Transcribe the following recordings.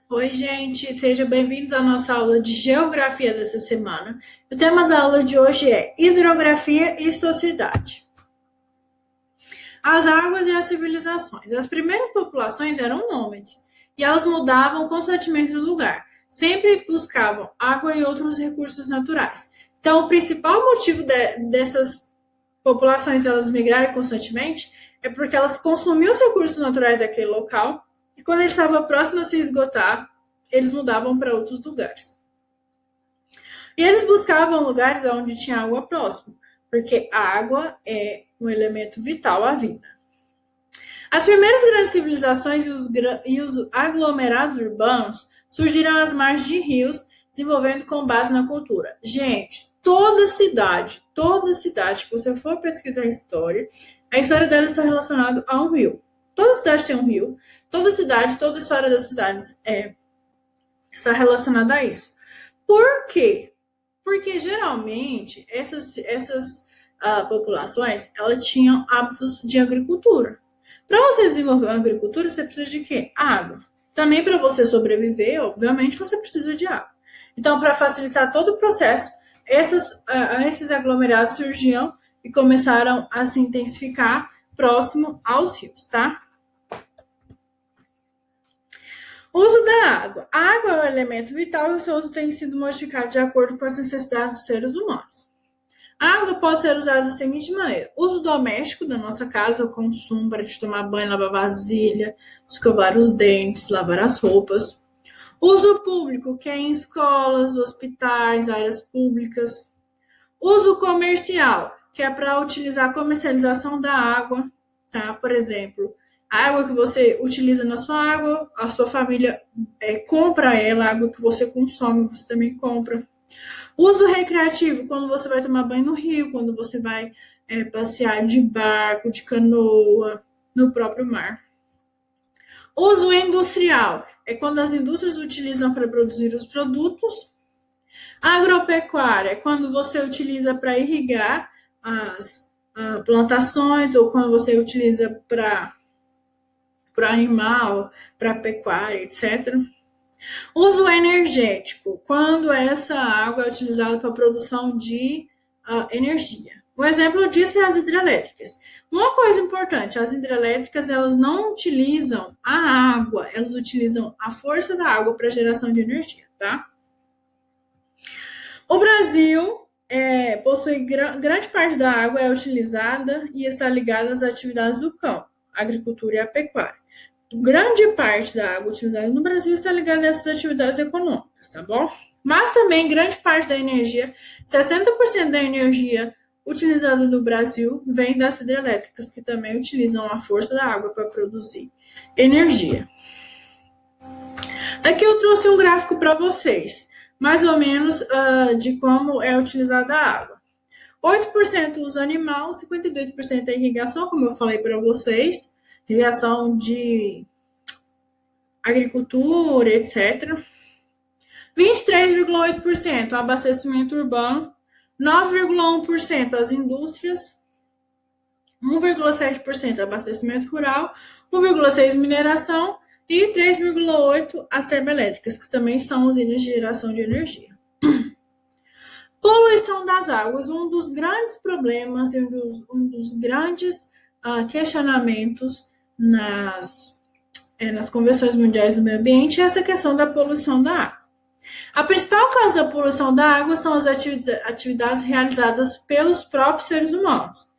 Oi, gente, sejam bem-vindos à nossa aula de geografia dessa semana. O tema da aula de hoje é hidrografia e sociedade. As águas e as civilizações. As primeiras populações eram nômades e elas mudavam constantemente de lugar, sempre buscavam água e outros recursos naturais. Então, o principal motivo dessas populações elas migrarem constantemente é porque elas consumiam os recursos naturais daquele local e quando ele estava próximo a se esgotar, eles mudavam para outros lugares. E eles buscavam lugares onde tinha água próximo, porque a água é um elemento vital à vida. As primeiras grandes civilizações e os aglomerados urbanos surgiram às margens de rios, desenvolvendo com base na cultura. Gente, toda cidade que você for pesquisar a história dela está relacionada a um rio. Toda cidade tem um rio, toda cidade, toda a história das cidades está relacionada a isso. Por quê? Porque geralmente essas populações elas tinham hábitos de agricultura. Para você desenvolver uma agricultura, você precisa de quê? Água. Também para você sobreviver, obviamente, você precisa de água. Então, para facilitar todo o processo, esses aglomerados surgiam e começaram a se intensificar próximo aos rios, tá? Uso da água. A água é um elemento vital e o seu uso tem sido modificado de acordo com as necessidades dos seres humanos. A água pode ser usada da seguinte maneira: uso doméstico da nossa casa, o consumo para te tomar banho, lavar vasilha, escovar os dentes, lavar as roupas. Uso público, que é em escolas, hospitais, áreas públicas. Uso comercial, que é para utilizar a comercialização da água, tá? Por exemplo, a água que você utiliza na sua água, a sua família compra ela, a água que você consome, você também compra. Uso recreativo, quando você vai tomar banho no rio, quando você vai passear de barco, de canoa, no próprio mar. Uso industrial é quando as indústrias utilizam para produzir os produtos. Agropecuária é quando você utiliza para irrigar as plantações ou quando você utiliza para animal, para pecuária, etc. Uso energético, quando essa água é utilizada para a produção de energia. Um exemplo disso é as hidrelétricas. Uma coisa importante, as hidrelétricas elas não utilizam a água, elas utilizam a força da água para geração de energia, tá? O Brasil possui grande parte da água é utilizada e está ligada às atividades do campo, agricultura e a pecuária. Grande parte da água utilizada no Brasil está ligada a essas atividades econômicas, tá bom? Mas também grande parte da energia, 60% da energia utilizada no Brasil vem das hidrelétricas, que também utilizam a força da água para produzir energia. Aqui eu trouxe um gráfico para vocês, mais ou menos de como é utilizada a água. 8% uso animal, 52% é irrigação, como eu falei para vocês, irrigação de agricultura, etc. 23,8% abastecimento urbano, 9,1% as indústrias, 1,7% abastecimento rural, 1,6% mineração e 3,8% as termoelétricas, que também são usinas de geração de energia. Poluição das águas, um dos grandes problemas e um dos grandes questionamentos nas convenções mundiais do meio ambiente é essa questão da poluição da água. A principal causa da poluição da água são as atividades realizadas pelos próprios seres humanos.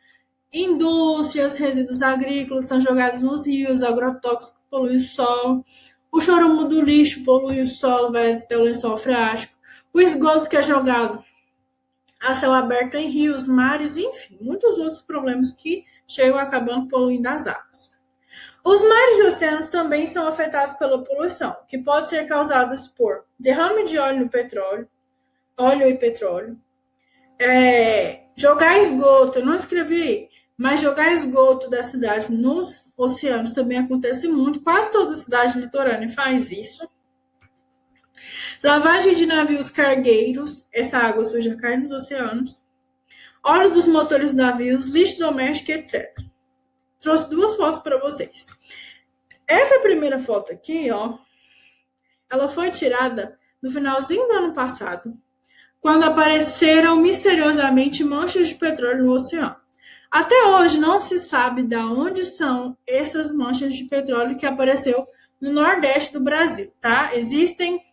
Indústrias, resíduos agrícolas são jogados nos rios, agrotóxicos poluem o solo, o chorume do lixo polui o solo, vai até o lençol freático, o esgoto que é jogado a céu aberto em rios, mares, enfim, muitos outros problemas que chegam acabando poluindo as águas. Os mares e oceanos também são afetados pela poluição, que pode ser causada por derrame de óleo no petróleo, óleo e petróleo, jogar esgoto, eu não escrevi, mas jogar esgoto da cidade nos oceanos também acontece muito, quase toda cidade litorânea faz isso. Lavagem de navios cargueiros, essa água suja cai nos oceanos. Óleo dos motores dos navios, lixo doméstico, etc. Trouxe duas fotos para vocês. Essa primeira foto aqui, ó, ela foi tirada no finalzinho do ano passado, quando apareceram misteriosamente manchas de petróleo no oceano. Até hoje não se sabe de onde são essas manchas de petróleo que apareceu no Nordeste do Brasil, tá? Existem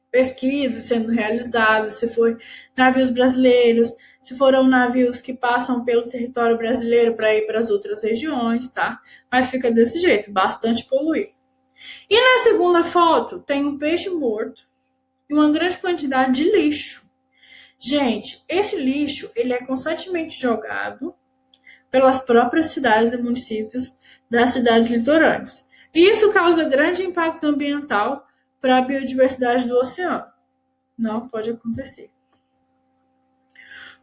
pesquisas sendo realizadas, se foi navios brasileiros, se foram navios que passam pelo território brasileiro para ir para as outras regiões, tá? Mas fica desse jeito, bastante poluído. E na segunda foto tem um peixe morto e uma grande quantidade de lixo. Gente, esse lixo ele é constantemente jogado pelas próprias cidades e municípios das cidades litorâneas. E isso causa grande impacto ambiental para a biodiversidade do oceano. Não pode acontecer.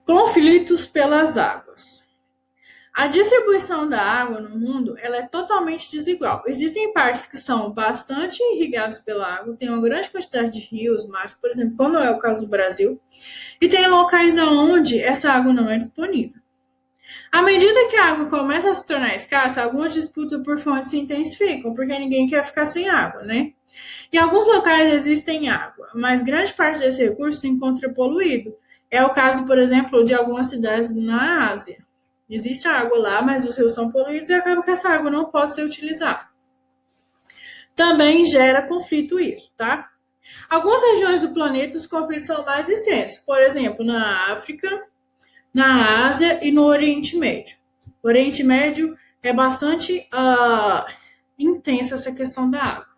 Conflitos pelas águas. A distribuição da água no mundo ela é totalmente desigual. Existem partes que são bastante irrigadas pela água, tem uma grande quantidade de rios, mares, por exemplo, como é o caso do Brasil, e tem locais onde essa água não é disponível. À medida que a água começa a se tornar escassa, algumas disputas por fontes se intensificam, porque ninguém quer ficar sem água, né? Em alguns locais existem água, mas grande parte desse recurso se encontra poluído. É o caso, por exemplo, de algumas cidades na Ásia. Existe água lá, mas os rios são poluídos e acaba que essa água não pode ser utilizada. Também gera conflito isso, tá? Algumas regiões do planeta os conflitos são mais extensos. Por exemplo, na África, na Ásia e no Oriente Médio. O Oriente Médio é bastante intensa essa questão da água.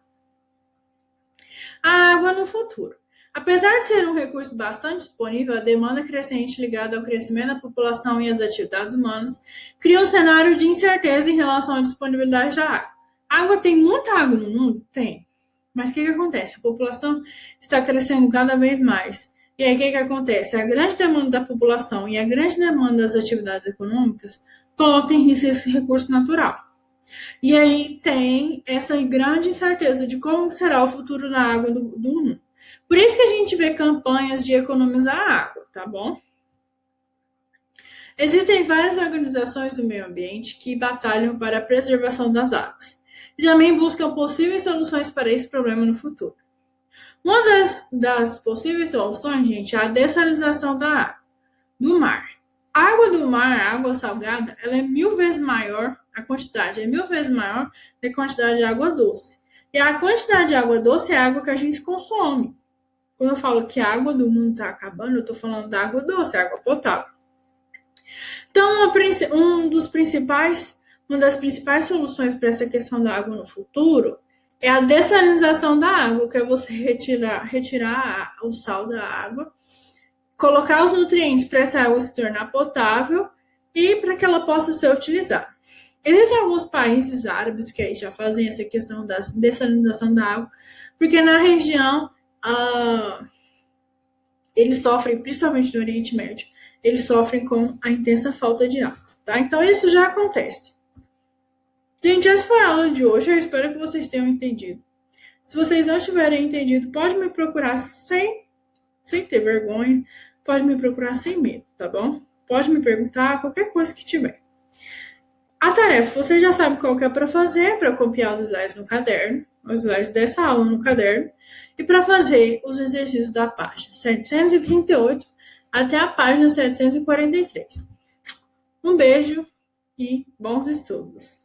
A água no futuro. Apesar de ser um recurso bastante disponível, a demanda crescente ligada ao crescimento da população e às atividades humanas cria um cenário de incerteza em relação à disponibilidade da água. A água tem muita água no mundo? Tem. Mas o que acontece? A população está crescendo cada vez mais. E aí o que acontece? A grande demanda da população e a grande demanda das atividades econômicas colocam em risco esse recurso natural. E aí tem essa grande incerteza de como será o futuro da água do mundo. Por isso que a gente vê campanhas de economizar água, tá bom? Existem várias organizações do meio ambiente que batalham para a preservação das águas e também buscam possíveis soluções para esse problema no futuro. Uma das possíveis soluções, gente, é a dessalinização da água do mar. A água do mar, a água salgada, ela é 1000 vezes maior, a quantidade é 1000 vezes maior do que a quantidade de água doce. E a quantidade de água doce é a água que a gente consome. Quando eu falo que a água do mundo está acabando, eu estou falando da água doce, água potável. Então, uma das principais soluções para essa questão da água no futuro é a dessalinização da água, que é você retirar o sal da água, colocar os nutrientes para essa água se tornar potável e para que ela possa ser utilizada. Existem alguns países árabes que aí já fazem essa questão da dessalinização da água, porque na região eles sofrem, principalmente no Oriente Médio, eles sofrem com a intensa falta de água, tá? Então isso já acontece. Gente, essa foi a aula de hoje, eu espero que vocês tenham entendido. Se vocês não tiverem entendido, pode me procurar sem ter vergonha, pode me procurar sem medo, tá bom? Pode me perguntar qualquer coisa que tiver. A tarefa, você já sabe qual que é para fazer, para copiar os slides no caderno, os slides dessa aula no caderno, e para fazer os exercícios da página 738 até a página 743. Um beijo e bons estudos!